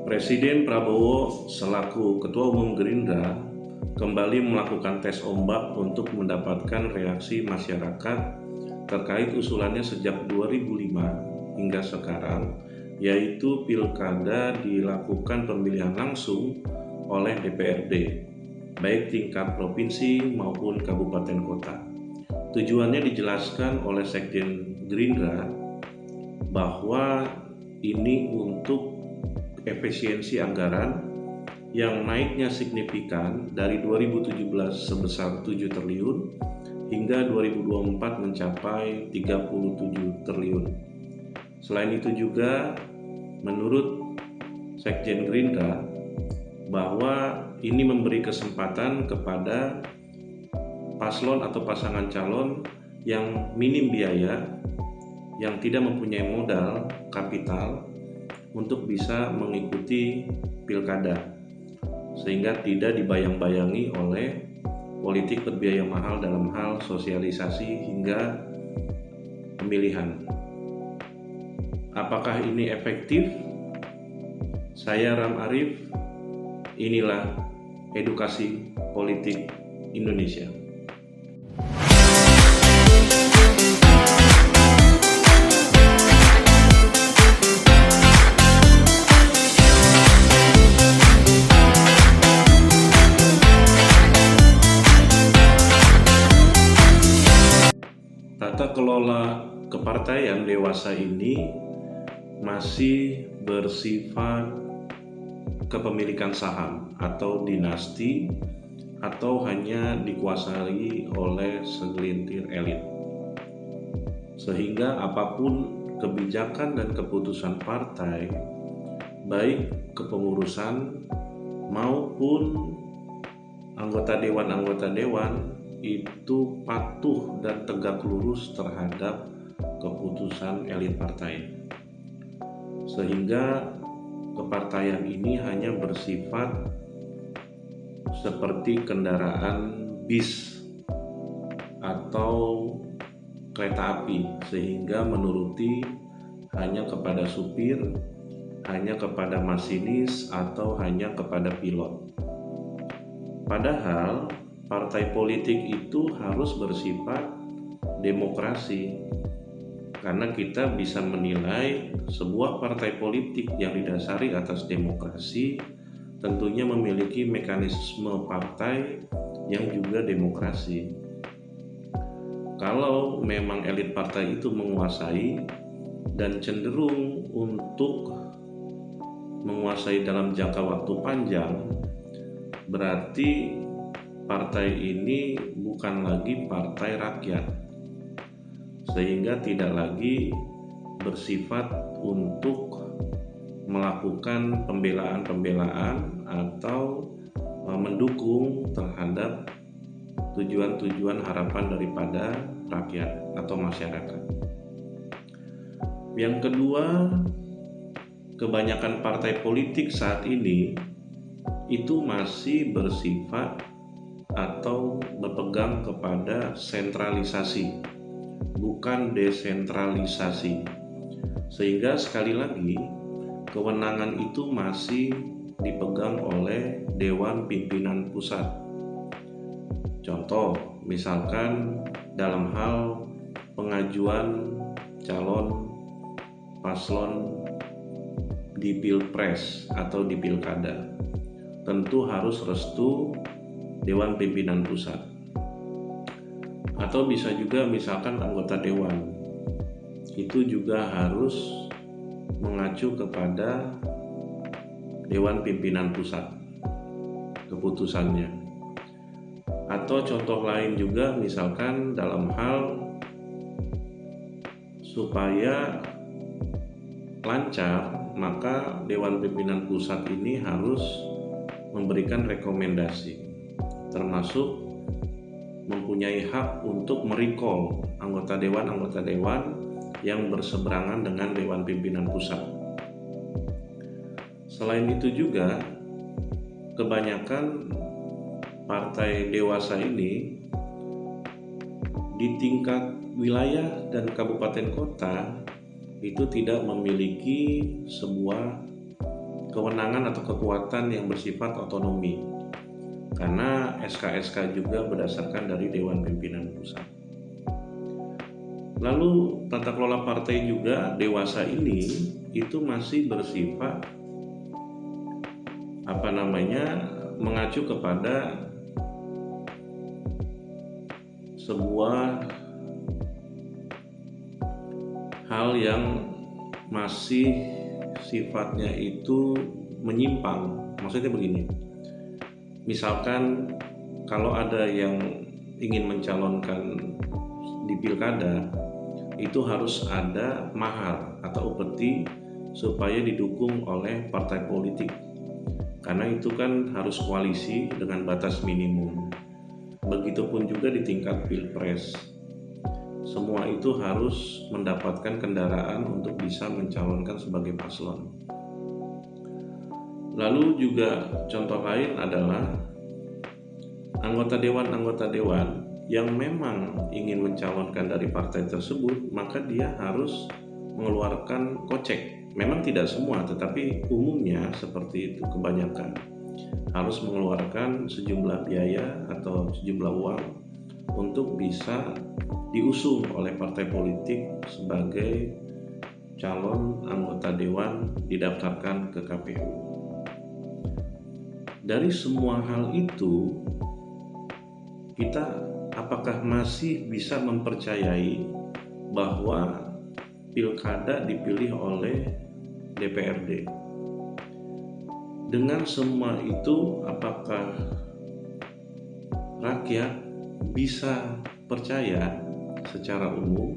Presiden Prabowo selaku Ketua Umum Gerindra kembali melakukan tes ombak untuk mendapatkan reaksi masyarakat terkait usulannya sejak 2005 hingga sekarang, yaitu pilkada dilakukan pemilihan langsung oleh DPRD, baik tingkat provinsi maupun kabupaten kota. Tujuannya dijelaskan oleh Sekjen Gerindra bahwa ini untuk efisiensi anggaran yang naiknya signifikan dari 2017 sebesar 7 triliun hingga 2024 mencapai 37 triliun. Selain itu juga menurut Sekjen Gerindra bahwa ini memberi kesempatan kepada paslon atau pasangan calon yang minim biaya, yang tidak mempunyai modal kapital untuk bisa mengikuti pilkada, sehingga tidak dibayang-bayangi oleh politik berbiaya mahal dalam hal sosialisasi hingga pemilihan. Apakah ini efektif? Saya Ram Arif, inilah edukasi politik Indonesia. Tata kelola kepartaian dewasa ini masih bersifat kepemilikan saham atau dinasti, atau hanya dikuasai oleh segelintir elit. Sehingga apapun kebijakan dan keputusan partai, baik kepengurusan maupun anggota dewan itu patuh dan tegak lurus terhadap keputusan elit partai, sehingga kepartaian ini hanya bersifat seperti kendaraan bis atau kereta api, sehingga menuruti hanya kepada supir, hanya kepada masinis, atau hanya kepada pilot. Padahal partai politik itu harus bersifat demokrasi, karena kita bisa menilai sebuah partai politik yang didasari atas demokrasi tentunya memiliki mekanisme partai yang juga demokrasi. Kalau memang elit partai itu menguasai dan cenderung untuk menguasai dalam jangka waktu panjang, berarti partai ini bukan lagi partai rakyat, sehingga tidak lagi bersifat untuk melakukan pembelaan atau mendukung terhadap tujuan-tujuan harapan daripada rakyat atau masyarakat. Yang kedua, kebanyakan partai politik saat ini itu masih bersifat atau berpegang kepada sentralisasi, bukan desentralisasi. Sehingga sekali lagi kewenangan itu masih dipegang oleh Dewan Pimpinan Pusat. Contoh, misalkan dalam hal pengajuan calon paslon di Pilpres atau di Pilkada, tentu harus restu Dewan Pimpinan Pusat. Atau bisa juga misalkan anggota dewan, itu juga harus mengacu kepada Dewan Pimpinan Pusat keputusannya. Atau contoh lain juga misalkan dalam hal supaya lancar, maka Dewan Pimpinan Pusat ini harus memberikan rekomendasi, termasuk mempunyai hak untuk merecall anggota dewan yang berseberangan dengan Dewan Pimpinan Pusat. Selain itu juga, kebanyakan partai dewasa ini di tingkat wilayah dan kabupaten kota itu tidak memiliki sebuah kewenangan atau kekuatan yang bersifat otonomi, karena SK-SK juga berdasarkan dari Dewan Pimpinan Pusat. Lalu tata kelola partai juga dewasa ini itu masih bersifat mengacu kepada sebuah hal yang masih sifatnya itu menyimpang. Maksudnya begini, misalkan kalau ada yang ingin mencalonkan di pilkada, itu harus ada mahar atau upeti supaya didukung oleh partai politik, karena itu kan harus koalisi dengan batas minimum. Begitupun juga di tingkat pilpres, semua itu harus mendapatkan kendaraan untuk bisa mencalonkan sebagai paslon. Lalu juga contoh lain adalah anggota dewan yang memang ingin mencalonkan dari partai tersebut, maka dia harus mengeluarkan kocek. Memang tidak semua, tetapi umumnya seperti itu, kebanyakan harus mengeluarkan sejumlah biaya atau sejumlah uang untuk bisa diusung oleh partai politik sebagai calon anggota dewan didaftarkan ke KPU. Dari semua hal itu, kita apakah masih bisa mempercayai bahwa pilkada dipilih oleh DPRD? Dengan semua itu, apakah rakyat bisa percaya secara umum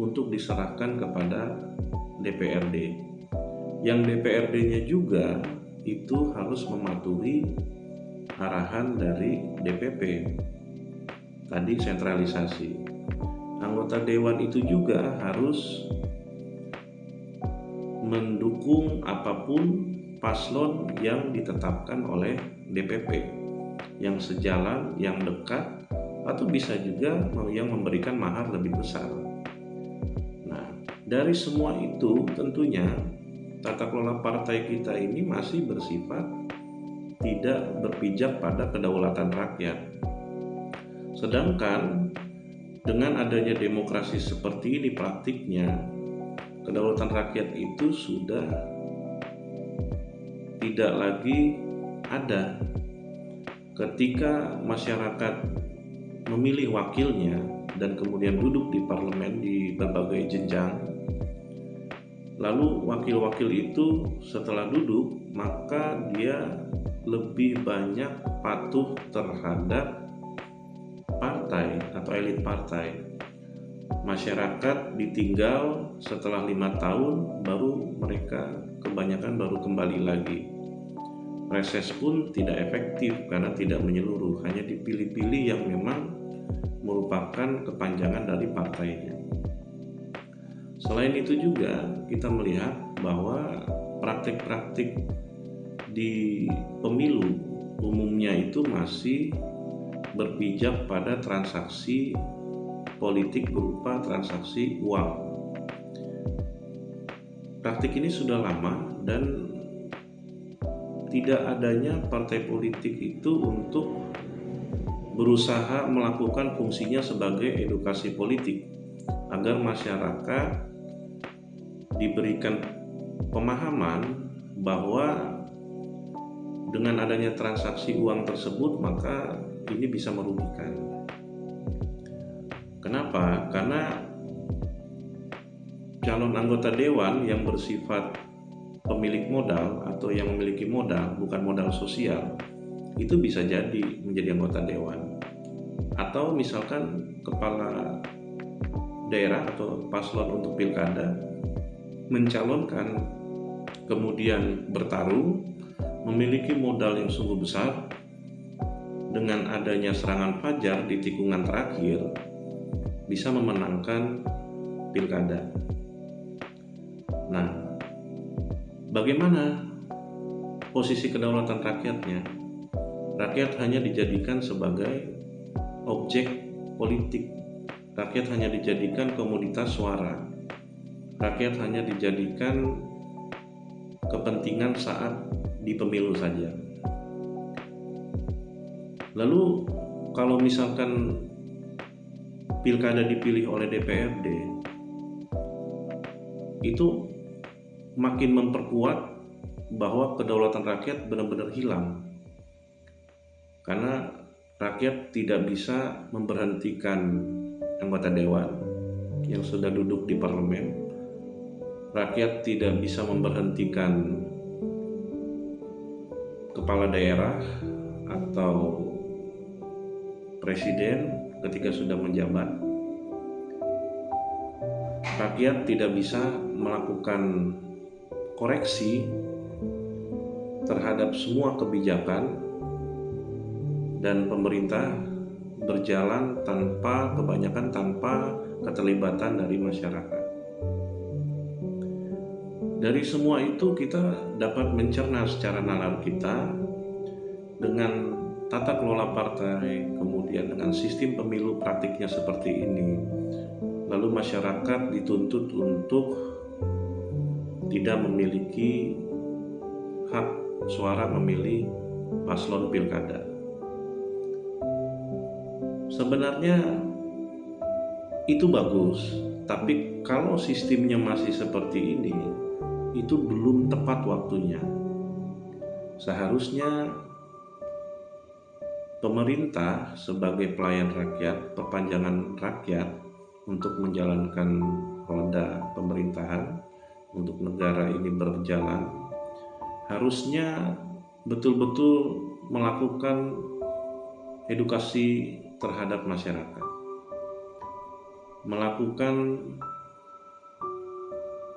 untuk diserahkan kepada DPRD? Yang DPRD-nya juga itu harus mematuhi arahan dari DPP, tadi sentralisasi. Anggota dewan itu juga harus mendukung apapun paslon yang ditetapkan oleh DPP, yang sejalan, yang dekat, atau bisa juga yang memberikan mahar lebih besar. Nah, dari semua itu tentunya tata kelola partai kita ini masih bersifat tidak berpijak pada kedaulatan rakyat. Sedangkan dengan adanya demokrasi seperti ini praktiknya, kedaulatan rakyat itu sudah tidak lagi ada. Ketika masyarakat memilih wakilnya dan kemudian duduk di parlemen di berbagai jenjang, lalu wakil-wakil itu setelah duduk, maka dia lebih banyak patuh terhadap partai atau elit partai. Masyarakat ditinggal setelah 5 tahun, baru mereka kebanyakan baru kembali lagi. Reses pun tidak efektif karena tidak menyeluruh, hanya dipilih-pilih yang memang merupakan kepanjangan dari partainya. Selain itu juga kita melihat bahwa praktik-praktik di pemilu umumnya itu masih berpijak pada transaksi politik berupa transaksi uang. Praktik ini sudah lama dan tidak adanya partai politik itu untuk berusaha melakukan fungsinya sebagai edukasi politik agar masyarakat diberikan pemahaman bahwa dengan adanya transaksi uang tersebut maka ini bisa merugikan. Kenapa? Karena calon anggota dewan yang bersifat pemilik modal atau yang memiliki modal, bukan modal sosial, itu bisa jadi menjadi anggota dewan. Atau misalkan kepala daerah atau paslon untuk pilkada mencalonkan, kemudian bertarung, memiliki modal yang sungguh besar. Dengan adanya serangan fajar di tikungan terakhir, bisa memenangkan pilkada. Nah, bagaimana posisi kedaulatan rakyatnya? Rakyat hanya dijadikan sebagai objek politik. Rakyat hanya dijadikan komoditas suara. Rakyat hanya dijadikan kepentingan saat di pemilu saja. Lalu kalau misalkan pilkada dipilih oleh DPRD, itu makin memperkuat bahwa kedaulatan rakyat benar-benar hilang, karena rakyat tidak bisa memberhentikan anggota dewan yang sudah duduk di parlemen. Rakyat tidak bisa memberhentikan kepala daerah atau presiden ketika sudah menjabat. Rakyat tidak bisa melakukan koreksi terhadap semua kebijakan, dan pemerintah berjalan kebanyakan tanpa keterlibatan dari masyarakat. Dari semua itu kita dapat mencerna secara nalar kita dengan tata kelola partai, kemudian dengan sistem pemilu praktiknya seperti ini. Lalu masyarakat dituntut untuk tidak memiliki hak suara memilih paslon pilkada. Sebenarnya itu bagus, tapi kalau sistemnya masih seperti ini, itu belum tepat waktunya. Seharusnya pemerintah sebagai pelayan rakyat, perpanjangan rakyat untuk menjalankan roda pemerintahan, untuk negara ini berjalan, harusnya betul-betul melakukan edukasi terhadap masyarakat, melakukan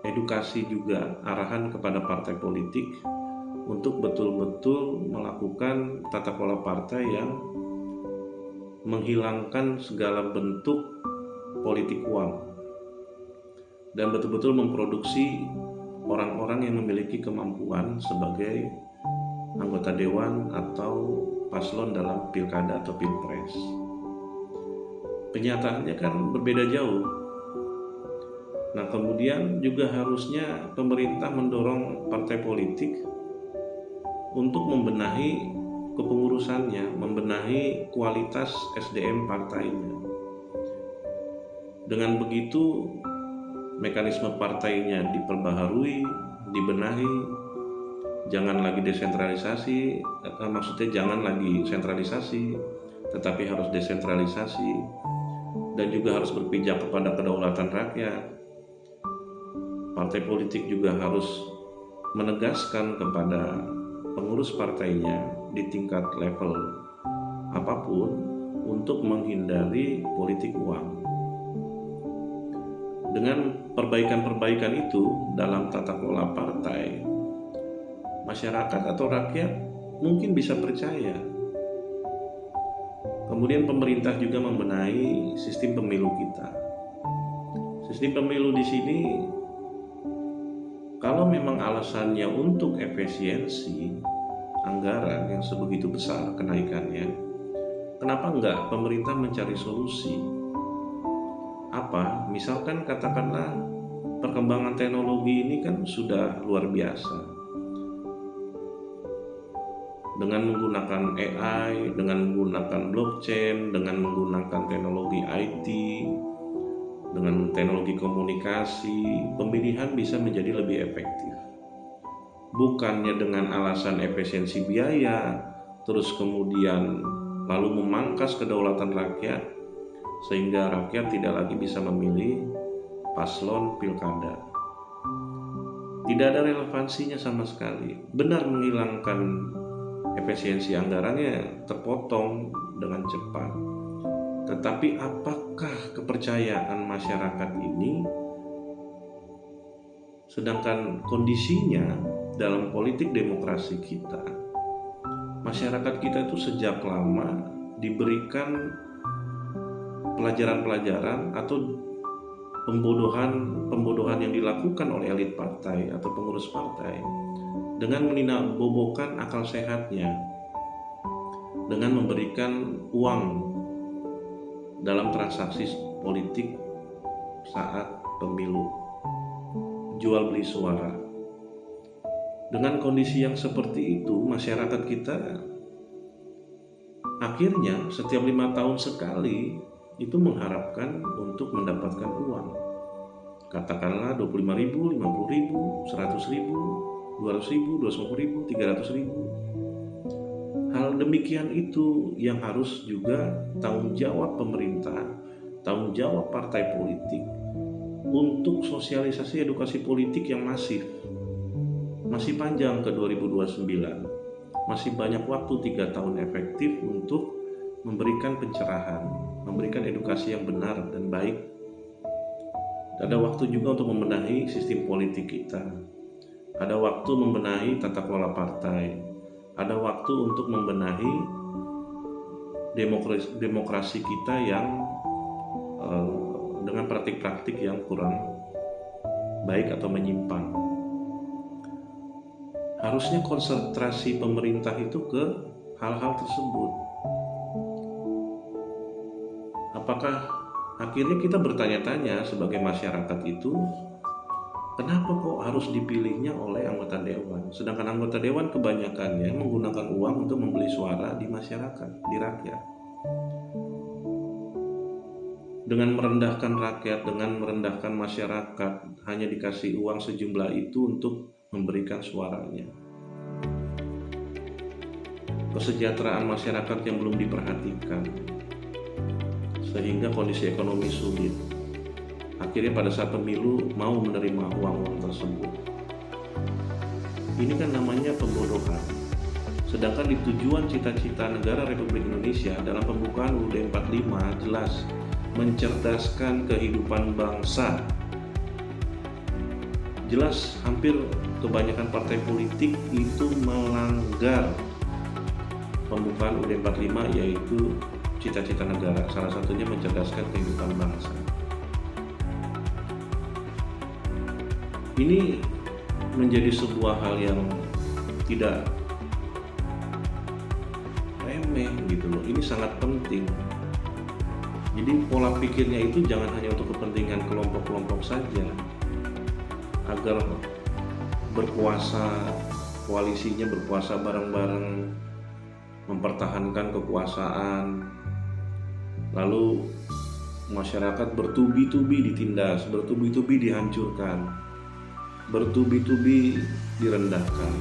edukasi juga arahan kepada partai politik untuk betul-betul melakukan tata kelola partai yang menghilangkan segala bentuk politik uang dan betul-betul memproduksi orang-orang yang memiliki kemampuan sebagai anggota dewan atau paslon dalam pilkada atau pilpres. Kenyataannya kan berbeda jauh. Nah, kemudian juga harusnya pemerintah mendorong partai politik untuk membenahi kepengurusannya, membenahi kualitas SDM partainya. Dengan begitu, mekanisme partainya diperbaharui, dibenahi, jangan lagi desentralisasi, maksudnya jangan lagi sentralisasi, tetapi harus desentralisasi, dan juga harus berpijak kepada kedaulatan rakyat. Partai politik juga harus menegaskan kepada pengurus partainya di tingkat level apapun untuk menghindari politik uang. Dengan perbaikan-perbaikan itu dalam tata kelola partai, masyarakat atau rakyat mungkin bisa percaya. Kemudian pemerintah juga membenahi sistem pemilu kita. Sistem pemilu di sini, kalau memang alasannya untuk efisiensi anggaran yang sebegitu besar kenaikannya, kenapa enggak pemerintah mencari solusi? Apa? Misalkan katakanlah perkembangan teknologi ini kan sudah luar biasa. Dengan menggunakan AI, dengan menggunakan blockchain, dengan menggunakan teknologi IT, dengan teknologi komunikasi, pemilihan bisa menjadi lebih efektif. Bukannya dengan alasan efisiensi biaya, terus kemudian lalu memangkas kedaulatan rakyat, sehingga rakyat tidak lagi bisa memilih paslon pilkada. Tidak ada relevansinya sama sekali. Benar menghilangkan efisiensi anggarannya, terpotong dengan cepat. Tetapi apakah kepercayaan masyarakat ini, sedangkan kondisinya dalam politik demokrasi kita, masyarakat kita itu sejak lama diberikan pelajaran-pelajaran atau pembodohan yang dilakukan oleh elit partai atau pengurus partai dengan meninabobokan akal sehatnya, dengan memberikan uang dalam transaksi politik saat pemilu, jual beli suara. Dengan kondisi yang seperti itu, masyarakat kita akhirnya setiap 5 tahun sekali itu mengharapkan untuk mendapatkan uang. Katakanlah 25.000, 50.000, 100.000, 200.000, 250.000, 300.000. Hal demikian itu yang harus juga tanggung jawab pemerintah, tanggung jawab partai politik untuk sosialisasi edukasi politik yang masif. Masih panjang ke 2029, masih banyak waktu 3 tahun efektif untuk memberikan pencerahan, memberikan edukasi yang benar dan baik. Ada waktu juga untuk membenahi sistem politik kita, ada waktu membenahi tata kelola partai, ada waktu untuk membenahi demokrasi kita yang dengan praktik-praktik yang kurang baik atau menyimpang. Harusnya konsentrasi pemerintah itu ke hal-hal tersebut. Apakah akhirnya kita bertanya-tanya sebagai masyarakat itu, kenapa kok harus dipilihnya oleh anggota dewan? Sedangkan anggota dewan kebanyakannya menggunakan uang untuk membeli suara di masyarakat, di rakyat. Dengan merendahkan rakyat, dengan merendahkan masyarakat, hanya dikasih uang sejumlah itu untuk memberikan suaranya. Kesejahteraan masyarakat yang belum diperhatikan, sehingga kondisi ekonomi sulit. Akhirnya pada saat pemilu mau menerima uang-uang tersebut. Ini kan namanya pembodohan. Sedangkan di tujuan cita-cita negara Republik Indonesia dalam pembukaan UUD 45 jelas mencerdaskan kehidupan bangsa. Jelas hampir kebanyakan partai politik itu melanggar pembukaan UUD 45, yaitu cita-cita negara, salah satunya mencerdaskan kehidupan bangsa. Ini menjadi sebuah hal yang tidak remeh gitu loh. Ini sangat penting. Jadi pola pikirnya itu jangan hanya untuk kepentingan kelompok-kelompok saja, agar berkuasa, koalisinya berkuasa bareng-bareng, mempertahankan kekuasaan, lalu masyarakat bertubi-tubi ditindas, bertubi-tubi dihancurkan, bertubi-tubi direndahkan.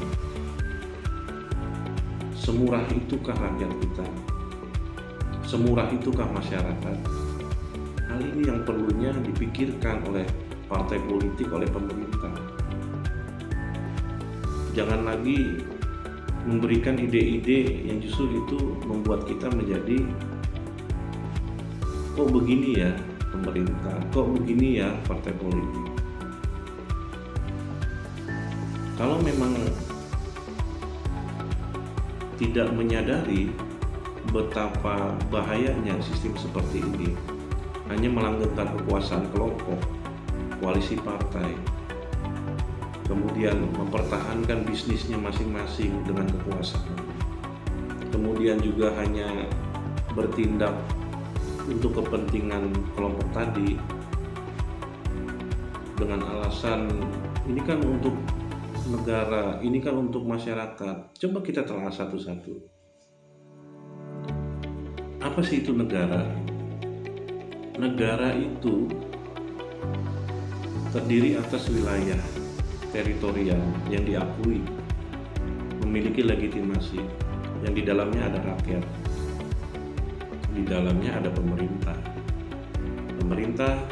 Semurah itukah rakyat kita? Semurah itukah masyarakat? Hal ini yang perlunya dipikirkan oleh partai politik, oleh pemerintah. Jangan lagi memberikan ide-ide yang justru itu membuat kita menjadi, kok begini ya pemerintah, kok begini ya partai politik. Kalau memang tidak menyadari betapa bahayanya sistem seperti ini, hanya melanggengkan kekuasaan kelompok, koalisi partai, kemudian mempertahankan bisnisnya masing-masing dengan kekuasaan, kemudian juga hanya bertindak untuk kepentingan kelompok tadi dengan alasan ini kan untuk negara, ini kan untuk masyarakat. Coba kita telah satu-satu. Apa sih itu negara? Negara itu terdiri atas wilayah teritorial yang diakui, memiliki legitimasi, yang di dalamnya ada rakyat, di dalamnya ada pemerintah. Pemerintah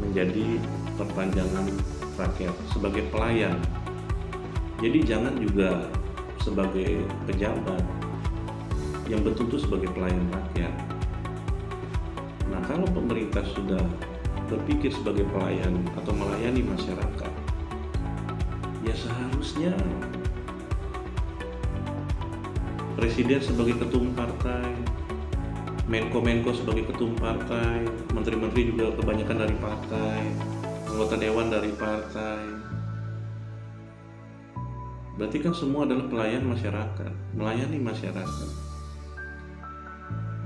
menjadi perpanjangan rakyat sebagai pelayan. Jadi jangan juga sebagai pejabat, yang betul-betul sebagai pelayan rakyat. Nah, kalau pemerintah sudah berpikir sebagai pelayan atau melayani masyarakat, ya seharusnya presiden sebagai ketum partai, Menko sebagai ketum partai, menteri-menteri juga kebanyakan dari partai, anggota dewan dari partai. Berarti kan semua adalah pelayan masyarakat, melayani masyarakat.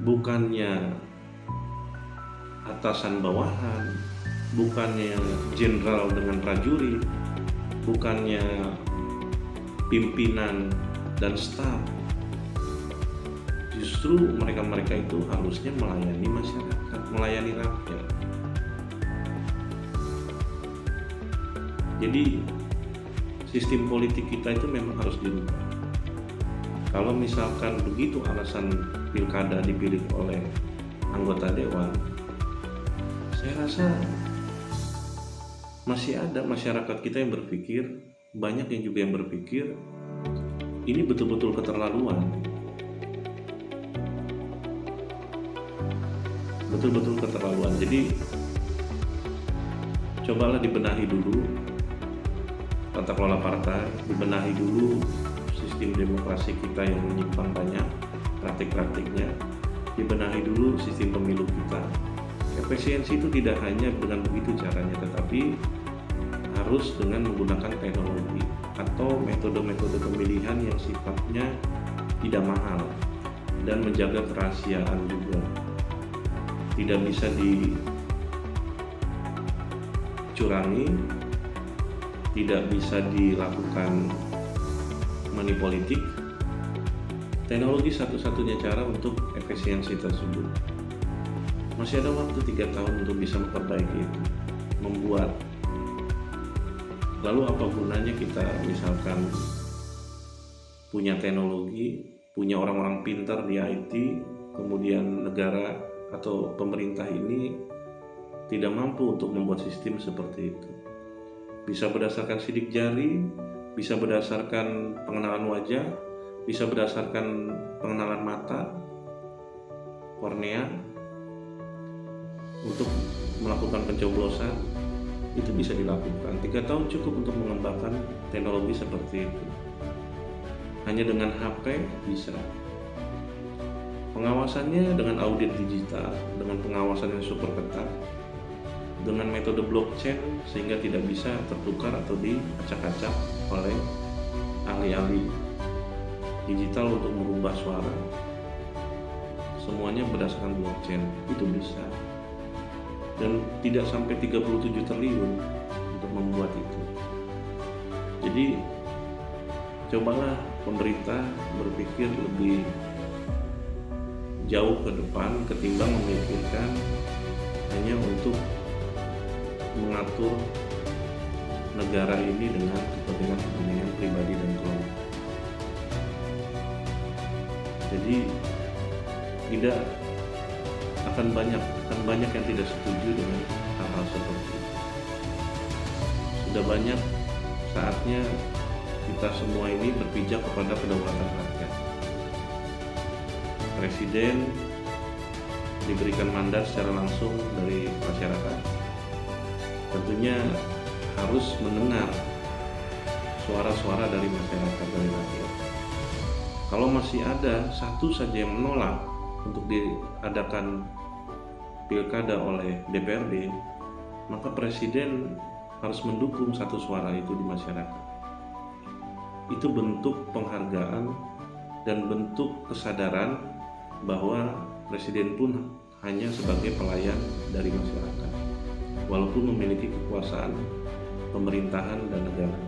Bukannya atasan bawahan, bukannya jenderal dengan prajurit, bukannya pimpinan dan staf. Justru mereka-mereka itu harusnya melayani masyarakat, melayani rakyat. Jadi sistem politik kita itu memang harus dirubah. Kalau misalkan begitu alasan pilkada dipilih oleh anggota dewan, saya rasa masih ada masyarakat kita yang berpikir, banyak yang juga yang berpikir ini betul-betul keterlaluan. Betul-betul keterlaluan. Jadi cobalah dibenahi dulu tata kelola partai, dibenahi dulu sistem demokrasi kita yang menyimpang banyak praktik-praktiknya, dibenahi dulu sistem pemilu kita. Efisiensi itu tidak hanya dengan begitu caranya, tetapi harus dengan menggunakan teknologi atau metode-metode pemilihan yang sifatnya tidak mahal dan menjaga kerahasiaan juga. Tidak bisa dicurangi, tidak bisa dilakukan money politik. Teknologi satu-satunya cara untuk efisiensi tersebut. Masih ada waktu 3 tahun untuk bisa memperbaiki itu, membuat. Lalu apa gunanya kita misalkan punya teknologi, punya orang-orang pintar di IT, kemudian negara atau pemerintah ini tidak mampu untuk membuat sistem seperti itu. Bisa berdasarkan sidik jari, bisa berdasarkan pengenalan wajah, bisa berdasarkan pengenalan mata, kornea, untuk melakukan pencoblosan. Itu bisa dilakukan. 3 tahun cukup untuk mengembangkan teknologi seperti itu. Hanya dengan HP bisa. Pengawasannya dengan audit digital, dengan pengawasan yang super ketat, dengan metode blockchain sehingga tidak bisa tertukar atau diacak-acak oleh ahli-ahli digital untuk merubah suara. Semuanya berdasarkan blockchain, itu bisa. Dan tidak sampai 37 triliun untuk membuat itu. Jadi cobalah pemerintah berpikir lebih jauh ke depan ketimbang memikirkan hanya untuk mengatur negara ini dengan kepentingan pribadi dan kelompok. Jadi akan banyak yang tidak setuju dengan hal-hal seperti itu. Sudah banyak saatnya kita semua ini berpijak kepada kedaulatan rakyat. Presiden diberikan mandat secara langsung dari masyarakat. Tentunya harus mendengar suara-suara dari masyarakat, dari rakyat. Kalau masih ada satu saja yang menolak untuk diadakan pilkada oleh DPRD, maka Presiden harus mendukung satu suara itu di masyarakat. Itu bentuk penghargaan dan bentuk kesadaran bahwa Presiden pun hanya sebagai pelayan dari masyarakat, walaupun memiliki kekuasaan pemerintahan dan negara.